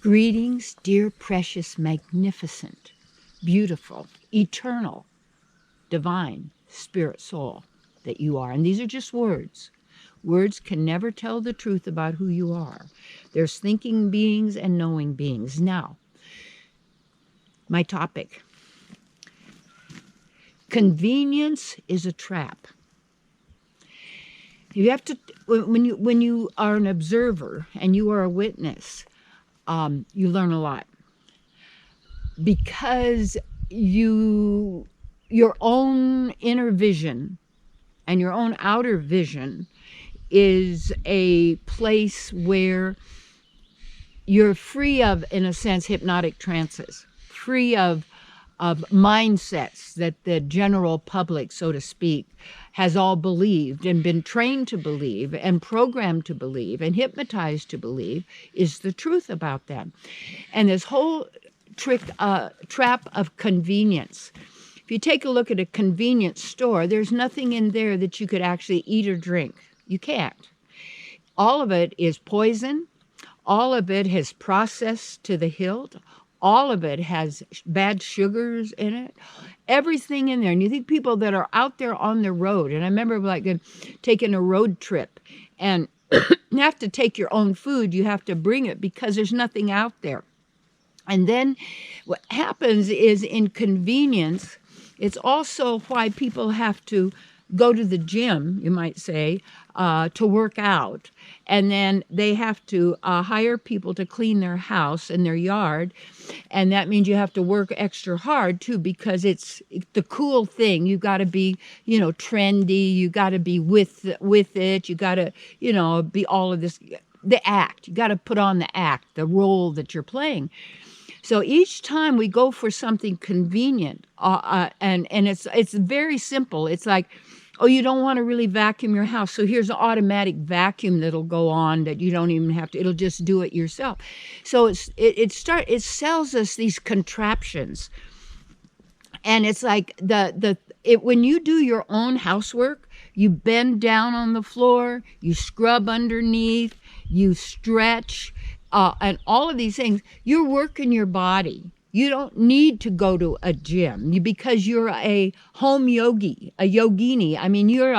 Greetings, dear, precious, magnificent, beautiful, eternal, divine, spirit, soul that you are. And these are just words. Words can never tell the truth about who you are. There's thinking beings and knowing beings. Now, my topic. Convenience is a trap. You have to, when you are an observer and you are a witness, you learn a lot. Because your own inner vision and your own outer vision is a place where you're free of, in a sense, hypnotic trances, free of mindsets that the general public, so to speak, has all believed and been trained to believe and programmed to believe and hypnotized to believe is the truth about them. And this whole trap of convenience. If you take a look at a convenience store, there's nothing in there that you could actually eat or drink. You can't. All of it is poison. All of it has processed to the hilt. All of it has bad sugars in it. Everything in there. And you think people that are out there on the road, and I remember taking a road trip, and you have to take your own food. You have to bring it because there's nothing out there. And then what happens is, in convenience, it's also why people have to go to the gym, you might say, to work out. And then they have to hire people to clean their house and their yard. And that means you have to work extra hard, too, because it's the cool thing. You got to be, trendy. You got to be with it. You got to, be all of this. The act. You got to put on the act, the role that you're playing. So each time we go for something convenient, and it's very simple. It's like, oh, you don't want to really vacuum your house, so here's an automatic vacuum that'll go on that you don't even have to. It'll just do it yourself. So it sells us these contraptions, and it's like when you do your own housework, you bend down on the floor, you scrub underneath, you stretch. And all of these things, you're working your body. You don't need to go to a gym because you're a home yogi, a yogini. I mean, you're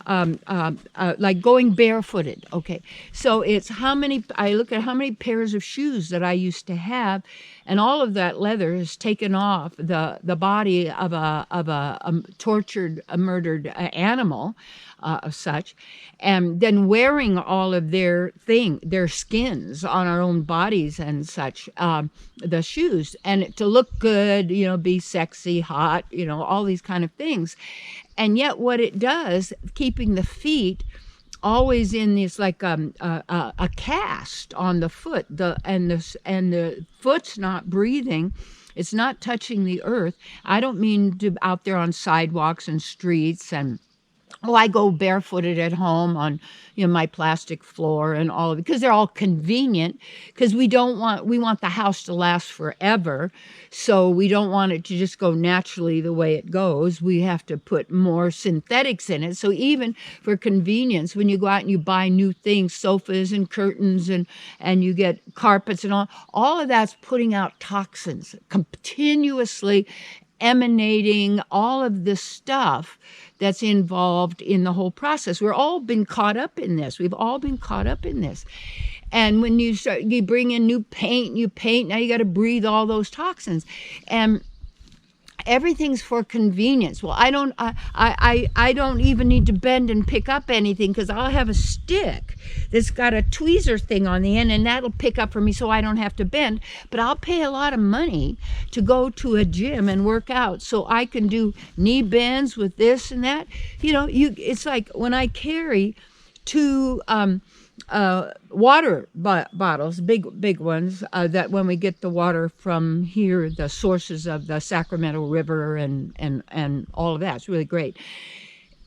like going barefooted. Okay, so it's I look at how many pairs of shoes that I used to have, and all of that leather is taken off the body of a tortured, murdered animal. Of such, and then wearing all of their skins on our own bodies and such, the shoes, and to look good, be sexy, hot, all these kind of things. And yet what it does, keeping the feet always in this like a cast on the foot, and the foot's not breathing. It's not touching the earth. I don't mean to out there on sidewalks and streets and I go barefooted at home on, my plastic floor and all of it, because they're all convenient, because we want the house to last forever. So we don't want it to just go naturally the way it goes. We have to put more synthetics in it. So even for convenience, when you go out and you buy new things, sofas and curtains and you get carpets and all of that's putting out toxins continuously, emanating all of this stuff that's involved in the whole process. We're all been caught up in this. We've all been caught up in this. And when you bring in new paint, you paint, now you got to breathe all those toxins. And everything's for convenience. Well, I don't even need to bend and pick up anything, because I'll have a stick that's got a tweezer thing on the end, and that'll pick up for me so I don't have to bend. But I'll pay a lot of money to go to a gym and work out so I can do knee bends with this and that. It's like when I carry two water bottles, big ones, that when we get the water from here, the sources of the Sacramento River and all of that, it's really great,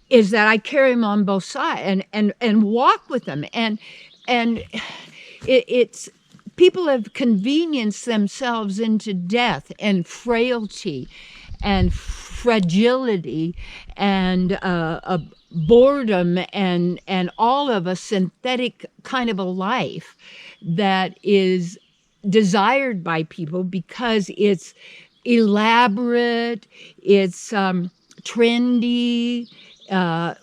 is that I carry them on both sides and walk with them. And it's people have convenienced themselves into death and frailty and fragility and boredom and all of a synthetic kind of a life that is desired by people because it's elaborate, it's trendy,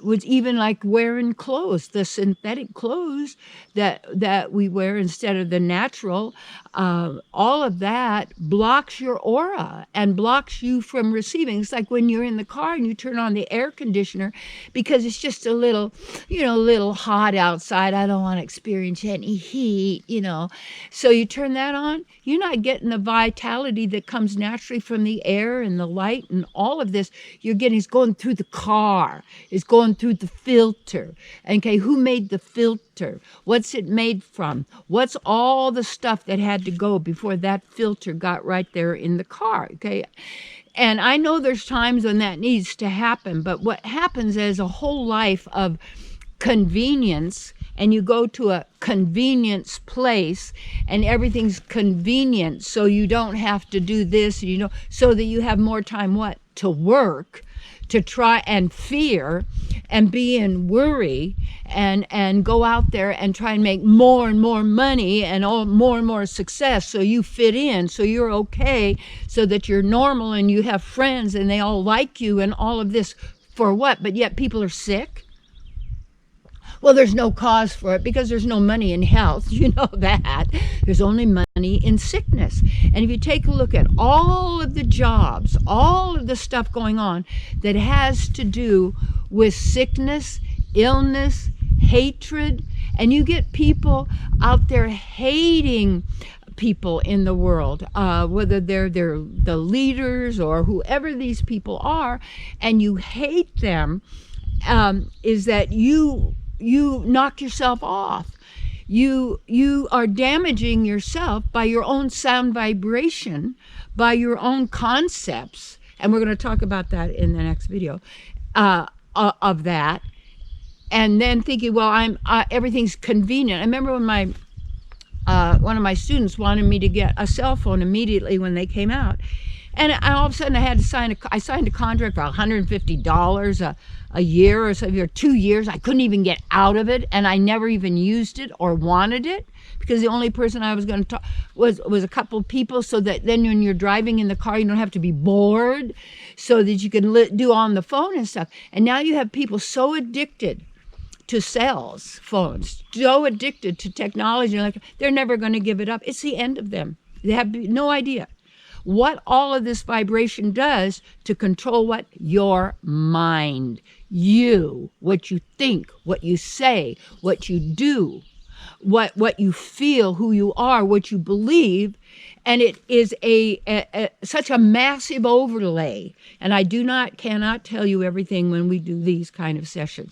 with even like wearing clothes, the synthetic clothes that we wear instead of the natural, all of that blocks your aura and blocks you from receiving. It's like when you're in the car and you turn on the air conditioner because it's just a little, little hot outside. I don't want to experience any heat, So you turn that on, you're not getting the vitality that comes naturally from the air and the light and all of this. You're getting, it's going through the car. It's going through the filter. Okay, who made the filter? What's it made from? What's all the stuff that had to go before that filter got right there in the car? Okay, and I know there's times when that needs to happen, but what happens is a whole life of convenience, and you go to a convenience place and everything's convenient, so you don't have to do this, so that you have more time to work, to try and fear and be in worry and go out there and try and make more and more money and more and more success, so you fit in, so you're okay, so that you're normal and you have friends and they all like you and all of this. For what? But yet people are sick. Well, there's no cause for it because there's no money in health. You know that. There's only money in sickness. And if you take a look at all of the jobs, all of the stuff going on that has to do with sickness, illness, hatred, and you get people out there hating people in the world, whether they're the leaders or whoever these people are, and you hate them, is that you knock yourself off. You are damaging yourself by your own sound vibration, by your own concepts, and we're going to talk about that in the next video, of that. And then thinking, well, everything's convenient. I remember when one of my students wanted me to get a cell phone immediately when they came out. And all of a sudden I had to I signed a contract for $150 a year or something, or 2 years. I couldn't even get out of it, and I never even used it or wanted it, because the only person I was going to talk was a couple of people, so that then when you're driving in the car, you don't have to be bored, so that you can do on the phone and stuff. And now you have people so addicted to phones, so addicted to technology, like they're never going to give it up. It's the end of them. They have no idea what all of this vibration does to control what? Your mind. What you think, what you say, what you do, what you feel, who you are, what you believe. And it is such a massive overlay. And I cannot tell you everything when we do these kind of sessions.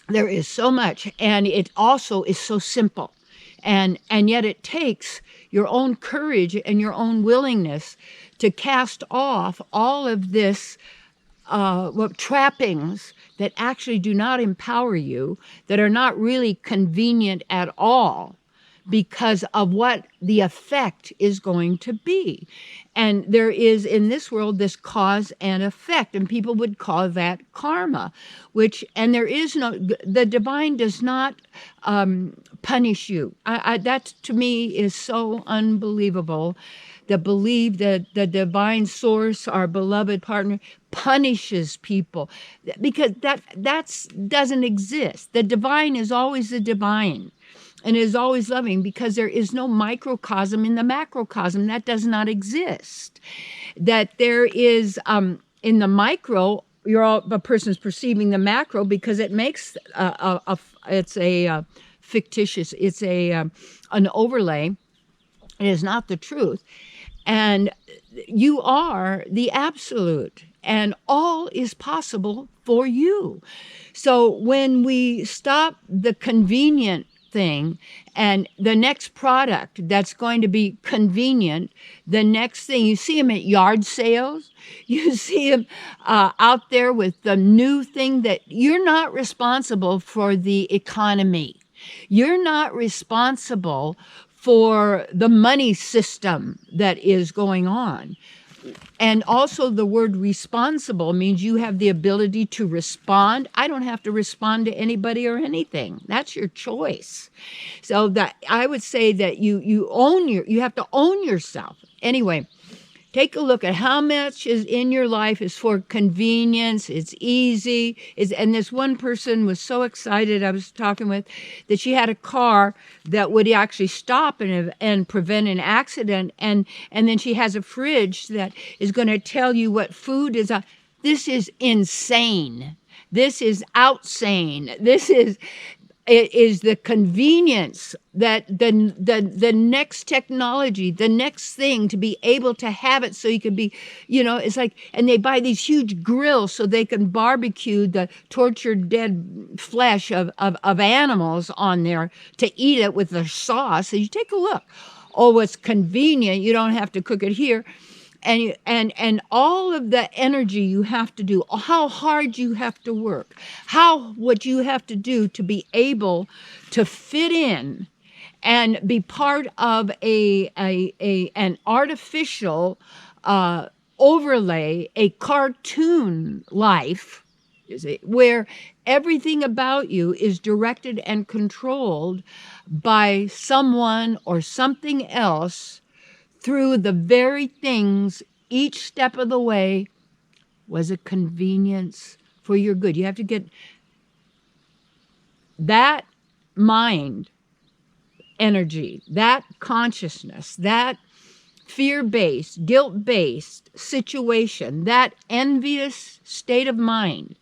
There is so much, and it also is so simple. And yet it takes your own courage and your own willingness to cast off all of this trappings that actually do not empower you, that are not really convenient at all, because of what the effect is going to be. And there is in this world this cause and effect, and people would call that karma, and there is the divine does not punish you. That to me is so unbelievable. To believe that the divine source, our beloved partner, punishes people, because that doesn't exist. The divine is always the divine, and is always loving, because there is no microcosm in the macrocosm. That does not exist. That there is in the micro, a person's perceiving the macro, because it makes it's a fictitious. It's an overlay. It is not the truth. And you are the absolute, and all is possible for you. So when we stop the convenient thing, and the next product that's going to be convenient, the next thing, you see them at yard sales, you see them out there with the new thing, that you're not responsible for the economy. You're not responsible for the money system that is going on. And also the word responsible means you have the ability to respond. I don't have to respond to anybody or anything. That's your choice. So that I would say that you have to own yourself. Anyway, take a look at how much is in your life is for convenience. It's easy. And this one person was so excited I was talking with that she had a car that would actually stop and prevent an accident. And then she has a fridge that is going to tell you what food is. This is insane. This is outsane. It is the convenience that the next technology, the next thing to be able to have it so you can be, it's like, and they buy these huge grills so they can barbecue the tortured dead flesh of animals on there to eat it with the sauce. And you take a look. Oh, it's convenient. You don't have to cook it here. And all of the energy you have to do, how hard you have to work, what you have to do to be able to fit in and be part of an artificial overlay, a cartoon life, where everything about you is directed and controlled by someone or something else through the very things each step of the way was a convenience for your good. You have to get that mind energy, that consciousness, that fear-based, guilt-based situation, that envious state of mind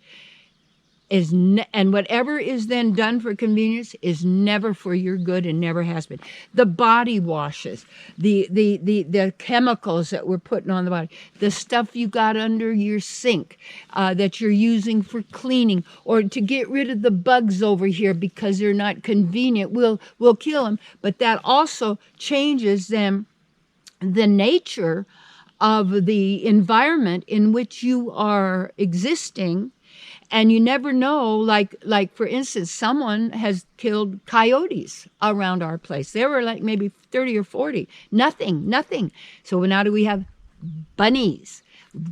and whatever is then done for convenience is never for your good and never has been. The body washes, the chemicals that we're putting on the body, the stuff you got under your sink that you're using for cleaning or to get rid of the bugs over here because they're not convenient, we'll kill them. But that also changes them, the nature of the environment in which you are existing. And you never know, like for instance, someone has killed coyotes around our place. There were like maybe 30 or 40. Nothing. So now do we have bunnies,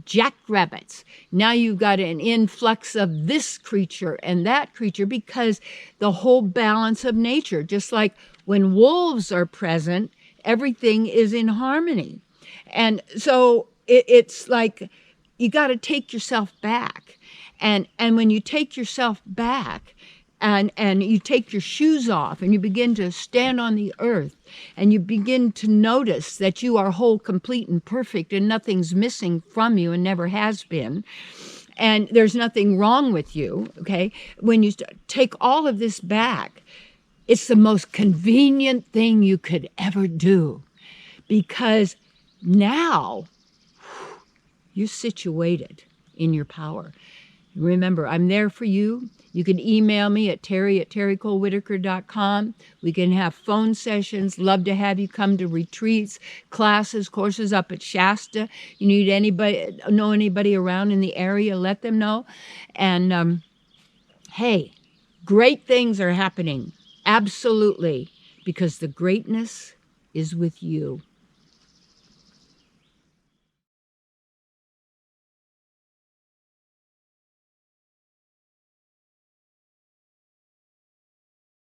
jackrabbits. Now you've got an influx of this creature and that creature because the whole balance of nature, just like when wolves are present, everything is in harmony. And so it's like you got to take yourself back. And when you take yourself back and you take your shoes off and you begin to stand on the earth and you begin to notice that you are whole, complete, and perfect and nothing's missing from you and never has been, and there's nothing wrong with you, okay? When you take all of this back, it's the most convenient thing you could ever do because now you're situated in your power. Remember, I'm there for you. You can email me at terry@terrycole-whittaker.com. We can have phone sessions. Love to have you come to retreats, classes, courses up at Shasta. You know anybody around in the area, let them know. And hey, great things are happening. Absolutely. Because the greatness is with you.